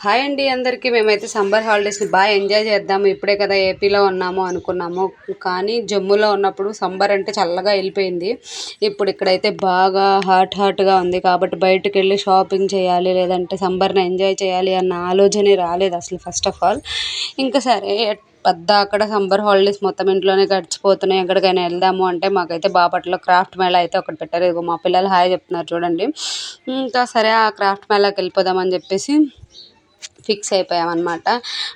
Hi అండి అందరికీ. మేమైతే సమ్మర్ హాలిడేస్ని బాగా ఎంజాయ్ చేద్దాము, ఇప్పుడే కదా ఏపీలో ఉన్నాము అనుకున్నాము. కానీ జమ్మూలో ఉన్నప్పుడు సమ్మర్ అంటే చల్లగా వెళ్ళిపోయింది. ఇప్పుడు ఇక్కడైతే బాగా హాట్గా ఉంది. కాబట్టి బయటకు వెళ్ళి షాపింగ్ చేయాలి, లేదంటే సమ్మర్ని ఎంజాయ్ చేయాలి అన్న ఆలోచనే రాలేదు అసలు ఫస్ట్ ఆఫ్ ఆల్. ఇంకా సరే అక్కడ సమ్మర్ హాలిడేస్ మొత్తం ఇంట్లోనే గడిచిపోతున్నాయి. ఎక్కడికైనా వెళ్దాము అంటే మాకైతే బాపట్ల క్రాఫ్ట్ మేళా అయితే ఒకటి పెట్టారు. ఇదిగో మా పిల్లలు హాయ్ చెప్తున్నారు చూడండి. ఇంకా సరే ఆ క్రాఫ్ట్ మేళాకి వెళ్ళిపోదామని చెప్పేసి ఫిక్స్ అయిపోయామన్నమాట.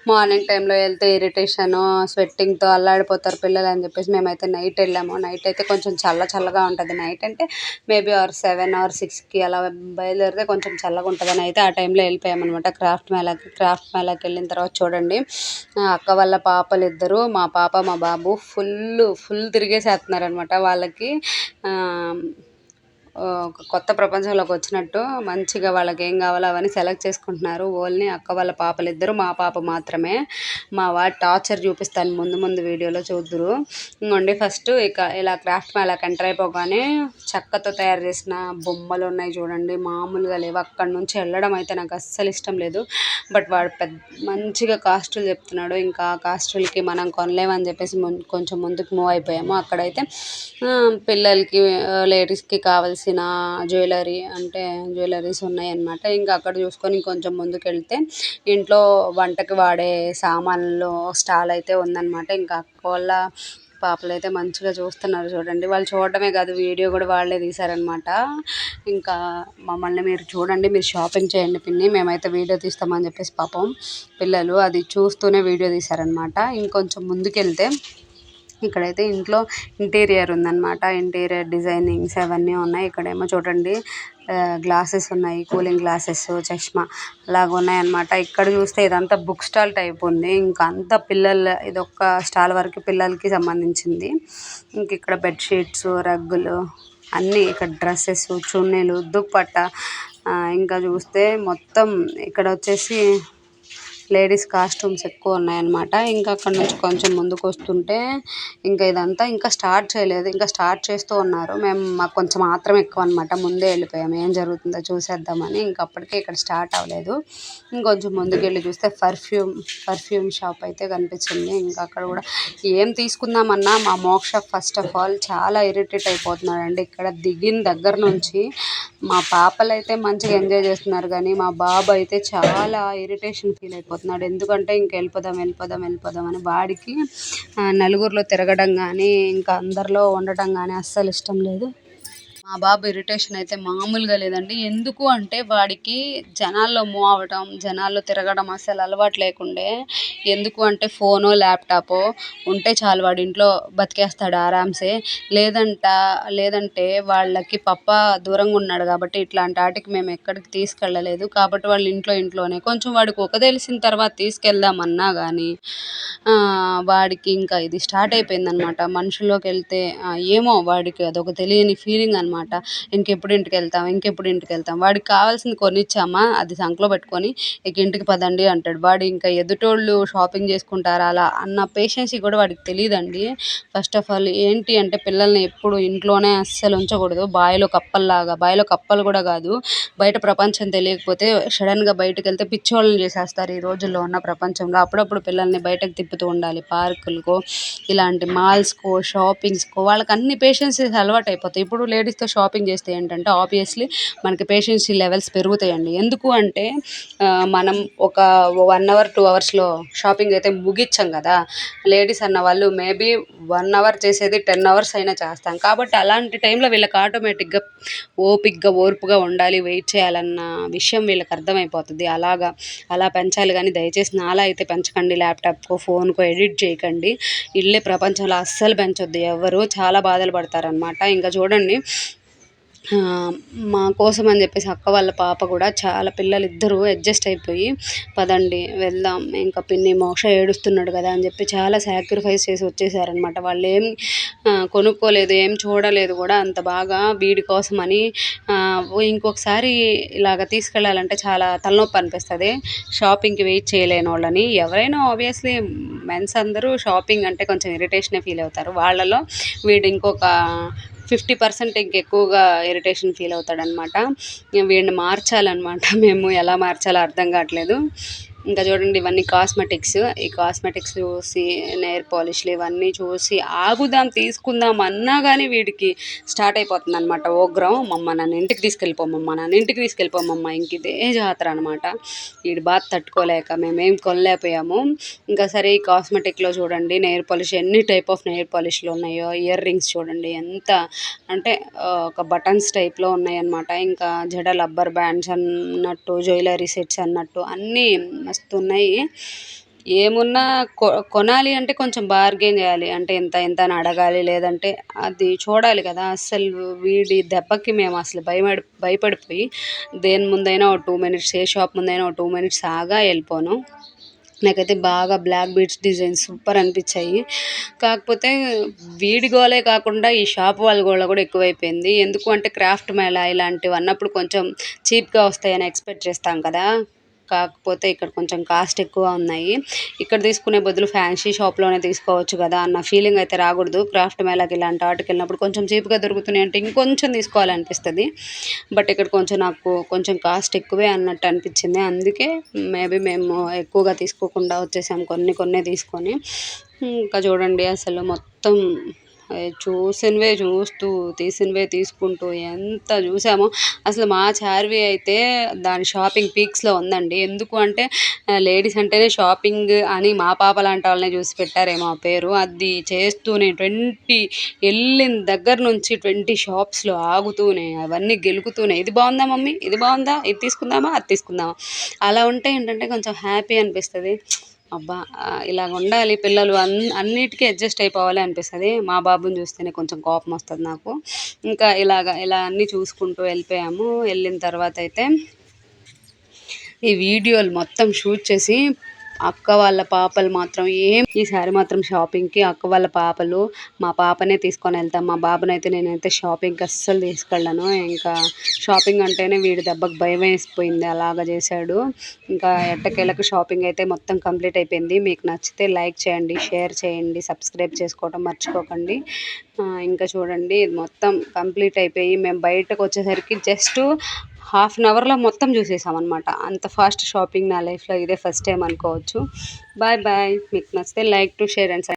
మార్నింగ్ టైంలో వెళ్తే ఇరిటేషను, స్వెట్టింగ్తో అల్లాడిపోతారు పిల్లలు అని చెప్పేసి మేమైతే నైట్ వెళ్ళాము. నైట్ అయితే కొంచెం చల్లగా ఉంటుంది. నైట్ అంటే మేబీ 7 or 6కి అలా బయలుదేరితే కొంచెం చల్లగా ఉంటుందని అయితే ఆ టైంలో వెళ్ళిపోయామన్నమాట క్రాఫ్ట్ మేళాకి వెళ్ళిన తర్వాత చూడండి, అక్క వాళ్ళ పాపలు ఇద్దరు, మా పాప మా బాబు ఫుల్ తిరిగేసేస్తున్నారనమాట. వాళ్ళకి ఒక కొత్త ప్రపంచంలోకి వచ్చినట్టు మంచిగా వాళ్ళకి ఏం కావాలో అవన్నీ సెలెక్ట్ చేసుకుంటున్నారు. ఓన్లీ అక్క వాళ్ళ పాపలు ఇద్దరు, మా పాప మాత్రమే. మా వాడు టార్చర్ చూపిస్తాను ముందు వీడియోలో చూద్దురు. ఇంకోండి ఫస్ట్ ఇలా క్రాఫ్ట్ మేళాకి ఎంటర్ అయిపోగానే చెక్కతో తయారు చేసిన బొమ్మలు ఉన్నాయి చూడండి, మామూలుగా లేవు. అక్కడి నుంచి వెళ్ళడం అయితే నాకు అస్సలు ఇష్టం లేదు. బట్ వాడు మంచిగా కాస్టులు చెప్తున్నాడు. ఇంకా ఆ కాస్టులకి మనం కొనలేమని చెప్పేసి కొంచెం ముందుకు మూవ్ అయిపోయాము. అక్కడైతే పిల్లలకి లేడీస్కి కావాల్సిన జ్యువెలరీస్ ఉన్నాయన్నమాట. ఇంకా అక్కడ చూసుకొని కొంచెం ముందుకు వెళ్తే ఇంట్లో వంటకి వాడే సామాన్లు స్టాల్ అయితే ఉందన్నమాట. ఇంకా అక్క వాళ్ళ పాపలు అయితే మంచిగా చూస్తున్నారు చూడండి. వాళ్ళు చూడడమే కాదు, వీడియో కూడా వాళ్ళే తీశారనమాట. ఇంకా మమ్మల్ని మీరు చూడండి, మీరు షాపింగ్ చేయండి పిన్ని, మేమైతే వీడియో తీస్తామని చెప్పేసి పాపం పిల్లలు అది చూస్తూనే వీడియో తీశారనమాట. ఇంకొంచెం ముందుకెళ్తే ఇక్కడైతే ఇంట్లో ఇంటీరియర్ ఉందన్నమాట. ఇంటీరియర్ డిజైనింగ్స్ అవన్నీ ఉన్నాయి. ఇక్కడేమో చూడండి గ్లాసెస్ ఉన్నాయి, కూలింగ్ గ్లాసెస్, చష్మా అలాగ ఉన్నాయన్నమాట. ఇక్కడ చూస్తే ఇదంతా బుక్ స్టాల్ టైప్ ఉంది. ఇంకా అంతా ఇదొక్క స్టాల్ వరకు పిల్లలకి సంబంధించింది. ఇంక ఇక్కడ బెడ్షీట్స్, రగ్గులు అన్నీ, ఇక్కడ డ్రెస్సెస్, చున్నీలు, దుప్పట్ట, ఇంకా చూస్తే మొత్తం ఇక్కడ వచ్చేసి లేడీస్ కాస్ట్యూమ్స్ ఎక్కువ ఉన్నాయన్నమాట. ఇంకా అక్కడ నుంచి కొంచెం ముందుకు వస్తుంటే ఇంకా ఇదంతా ఇంకా స్టార్ట్ చేయలేదు, ఇంకా స్టార్ట్ చేస్తూ ఉన్నారు. మాకు కొంచెం మాత్రం ఎక్కువ అనమాట, ముందే వెళ్ళిపోయాము ఏం జరుగుతుందో చూసేద్దామని. ఇంకప్పటికే ఇక్కడ స్టార్ట్ అవ్వలేదు. ఇంకొంచెం ముందుకెళ్ళి చూస్తే పర్ఫ్యూమ్ షాప్ అయితే కనిపించింది. ఇంకా అక్కడ కూడా ఏం తీసుకుందామన్నా మా మోక్ష ఫస్ట్ ఆఫ్ ఆల్ చాలా ఇరిటేట్ అయిపోతున్నాడండి. ఇక్కడ దిగిన దగ్గర నుంచి మా పాపలు అయితే మంచిగా ఎంజాయ్ చేస్తున్నారు, కానీ మా బాబు అయితే చాలా ఇరిటేషన్ ఫీల్ అయిపోతున్నాడు. ఎందుకంటే ఇంక వెళ్ళిపోదాం అని. వాడికి నలుగురిలో తిరగడం కానీ ఇంకా అందరిలో ఉండటం కానీ అస్సలు ఇష్టం లేదు. మా బాబు ఇరిటేషన్ అయితే మామూలుగా లేదండి. ఎందుకు అంటే వాడికి జనాల్లో మూవ్ అవ్వటం, జనాల్లో తిరగడం అస్సలు అలవాటు లేకుండే. ఎందుకు అంటే ఫోనో ల్యాప్టాపో ఉంటే చాలు, వాడి ఇంట్లో బతికేస్తాడు ఆరామ్సే. లేదంటే వాళ్ళకి పప్ప దూరంగా ఉన్నాడు కాబట్టి ఇట్లాంటి వాటికి మేము ఎక్కడికి తీసుకెళ్ళలేదు. కాబట్టి వాళ్ళు ఇంట్లోనే కొంచెం వాడికి ఒక తెలిసిన తర్వాత తీసుకెళ్దామన్నా కానీ వాడికి ఇంకా ఇది స్టార్ట్ అయిపోయిందనమాట. మనుషుల్లోకి వెళ్తే ఏమో వాడికి అదొక తెలియని ఫీలింగ్ అనమాట. ఇంకెప్పుడు ఇంటికి వెళ్తాం. వాడికి కావాల్సింది కొనిచ్చామా, అది సంకలో పెట్టుకొని ఇక ఇంటికి పదండి అంటాడు. వాడు ఇంకా ఎదుటోళ్ళు షాపింగ్ చేసుకుంటారా అలా అన్న పేషెన్సీ కూడా వాడికి తెలియదండి. ఫస్ట్ ఆఫ్ ఆల్ ఏంటి అంటే పిల్లల్ని ఎప్పుడు ఇంట్లోనే అస్సలు ఉంచకూడదు. బావిలో కప్పలు కూడా కాదు, బయట ప్రపంచం తెలియకపోతే సడన్గా బయటకు వెళ్తే పిచ్చోళ్ళని చేసేస్తారు ఈ రోజుల్లో ఉన్న ప్రపంచంలో. అప్పుడప్పుడు పిల్లల్ని బయటకు తిప్పుతూ ఉండాలి, పార్కులకో ఇలాంటి మాల్స్కో షాపింగ్స్కో. వాళ్ళకి అన్ని పేషెన్సీ అలవాటు అయిపోతాయి. ఇప్పుడు లేడీస్తో షాపింగ్ చేస్తే ఏంటంటే ఆబ్వియస్లీ మనకి పేషెన్సీ లెవెల్స్ పెరుగుతాయండి. ఎందుకు అంటే మనం ఒక 1 hour 2 hours షాపింగ్ అయితే ముగించాం కదా. లేడీస్ అన్న వాళ్ళు మేబీ 1 hour చేసేది 10 hours అయినా చేస్తాం. కాబట్టి అలాంటి టైంలో వీళ్ళకి ఆటోమేటిక్గా ఓర్పుగా ఉండాలి, వెయిట్ చేయాలన్న విషయం వీళ్ళకి అర్థమైపోతుంది. అలా పెంచాలి. కానీ దయచేసి నాలా అయితే పెంచకండి, ల్యాప్టాప్కో ఫోన్కో ఎడిట్ చేయకండి. ఇల్లే ప్రపంచంలో అస్సలు పెంచొద్దు ఎవరు, చాలా బాధలు పడతారనమాట. ఇంకా చూడండి మా కోసం అని చెప్పేసి అక్క వాళ్ళ పాప కూడా చాలా పిల్లలు ఇద్దరు అడ్జస్ట్ అయిపోయి పదండి వెళ్దాం, ఇంకా పిన్ని మోక్ష ఏడుస్తున్నాడు కదా అని చెప్పి చాలా సాక్రిఫైస్ చేసి వచ్చేసారనమాట. వాళ్ళు ఏం కొనుక్కోలేదు, ఏం చూడలేదు కూడా అంత బాగా వీడి కోసమని. ఇంకొకసారి ఇలాగ తీసుకెళ్ళాలంటే చాలా తలనొప్పి అనిపిస్తుంది షాపింగ్కి వెయిట్ చేయలేని వాళ్ళని. ఎవరైనా ఆబ్వియస్లీ మెన్స్ అందరూ షాపింగ్ అంటే కొంచెం ఇరిటేషనే ఫీల్ అవుతారు. వాళ్ళలో వీడు ఇంకొక 50% ఇంకెక్కువగా ఇరిటేషన్ ఫీల్ అవుతాడనమాట. వీడిని మార్చాలన్నమాట. మేము ఎలా మార్చాలో అర్థం కావట్లేదు. ఇంకా చూడండి ఇవన్నీ కాస్మెటిక్స్. ఈ కాస్మెటిక్స్ చూసి నెయిల్ పాలిష్లు ఇవన్నీ చూసి ఆగుదాం తీసుకుందాం అన్నా కానీ వీడికి స్టార్ట్ అయిపోతుందనమాట ఉగ్రం. నన్ను ఇంటికి తీసుకెళ్ళిపోమమ్మ, నన్ను ఇంటికి తీసుకెళ్ళిపోమమ్మ, ఇంక ఇదే జాతర అనమాట. వీడి బాధ తట్టుకోలేక మేమేం కొనలేకపోయాము. ఇంకా సరే ఈ కాస్మెటిక్లో చూడండి నెయిల్ పాలిష్ ఎన్ని టైప్ ఆఫ్ నెయిల్ పాలిష్లు ఉన్నాయో. ఇయర్ రింగ్స్ చూడండి ఎంత అంటే ఒక బటన్స్ టైప్లో ఉన్నాయన్నమాట. ఇంకా జడ రబ్బర్ బ్యాండ్స్ అన్నట్టు, జ్యువెలరీ సెట్స్ అన్నట్టు అన్నీ మస్తు ఉన్నాయి. ఏమున్నా కొనాలి అంటే కొంచెం బార్గెన్ చేయాలి. అంటే ఎంత ఎంత అని అడగాలి, లేదంటే అది చూడాలి కదా. అస్సలు వీడి దెబ్బకి మేము అసలు భయపడిపోయి దేని ముందైనా ఒక 2 మినిట్స్, ఏ షాప్ ముందైనా ఒక 2 మినిట్స్ ఆగా వెళ్ళిపోను. నాకైతే బాగా బ్లాక్ బీడ్స్ డిజైన్ సూపర్ అనిపించాయి. కాకపోతే వీడి గోలే కాకుండా ఈ షాప్ వాళ్ళ గోళ కూడా ఎక్కువైపోయింది. ఎందుకు అంటే క్రాఫ్ట్ మేళా ఇలాంటివి అన్నప్పుడు కొంచెం చీప్గా వస్తాయని ఎక్స్పెక్ట్ చేస్తాం కదా. కాకపోతే ఇక్కడ కొంచెం కాస్ట్ ఎక్కువ ఉన్నాయి. ఇక్కడ తీసుకునే బదులు ఫ్యాన్సీ షాప్లోనే తీసుకోవచ్చు కదా అన్న ఫీలింగ్ అయితే రాకూడదు. క్రాఫ్ట్ మేళాకి ఇలాంటి వాటికి వెళ్ళినప్పుడు కొంచెం చీప్గా దొరుకుతున్నాయి అంటే ఇంకొంచెం తీసుకోవాలనిపిస్తుంది. బట్ ఇక్కడ నాకు కొంచెం కాస్ట్ ఎక్కువే అన్నట్టు అనిపించింది. అందుకే మేబీ మేము ఎక్కువగా తీసుకోకుండా వచ్చేసాం, కొన్నే తీసుకొని. ఇంకా చూడండి అసలు మొత్తం చూసినవే చూస్తూ తీసినవే తీసుకుంటూ ఎంత చూసామో. అసలు మా చార్వి అయితే దాని షాపింగ్ పీక్స్లో ఉందండి. ఎందుకు అంటే లేడీస్ అంటేనే షాపింగ్ అని మా పాప లాంటి వాళ్ళనే చూసి పెట్టారేమో ఆ పేరు. అది చేస్తూనే వెళ్ళిన దగ్గర నుంచి 20 షాప్స్లో ఆగుతూనే అవన్నీ గెలుకుతూనే ఇది బాగుందా మమ్మీ, ఇది బాగుందా, ఇది తీసుకుందామా, అది తీసుకుందామా. అలా ఉంటే ఏంటంటే కొంచెం హ్యాపీ అనిపిస్తుంది. అబ్బా ఇలాగ ఉండాలి పిల్లలు, అన్నిటికీ అడ్జస్ట్ అయిపోవాలి అనిపిస్తుంది. మా బాబుని చూస్తేనే కొంచెం కోపం వస్తుంది నాకు. ఇంకా ఇలా అన్నీ చూసుకుంటూ వెళ్ళిపోయాము. వెళ్ళిన తర్వాత అయితే ఈ వీడియోలు మొత్తం షూట్ చేసి అక్క వాళ్ళ పాపలు మాత్రం ఈసారి మాత్రం షాపింగ్కి అక్క వాళ్ళ పాపలు, మా పాపనే తీసుకొని వెళ్తాం. మా బాబునైతే నేనైతే షాపింగ్కి అస్సలు తీసుకెళ్ళను. ఇంకా షాపింగ్ అంటేనే వీడి దెబ్బకు భయం వేసిపోయింది, అలాగ చేశాడు. ఇంకా ఎట్టకేలకు షాపింగ్ అయితే మొత్తం కంప్లీట్ అయిపోయింది. మీకు నచ్చితే లైక్ చేయండి, షేర్ చేయండి, సబ్స్క్రైబ్ చేసుకోవడం మర్చిపోకండి. ఇంకా చూడండి ఇది మొత్తం కంప్లీట్ అయిపోయి మేము బయటకు వచ్చేసరికి జస్ట్ ½ అన్ అవర్లో మొత్తం చూసేసాం అనమాట. అంత ఫాస్ట్ షాపింగ్ నా లైఫ్లో ఇదే ఫస్ట్ టైం అనుకోవచ్చు. Bye bye. మీకు నచ్చితే లైక్ టు షేర్ అండ్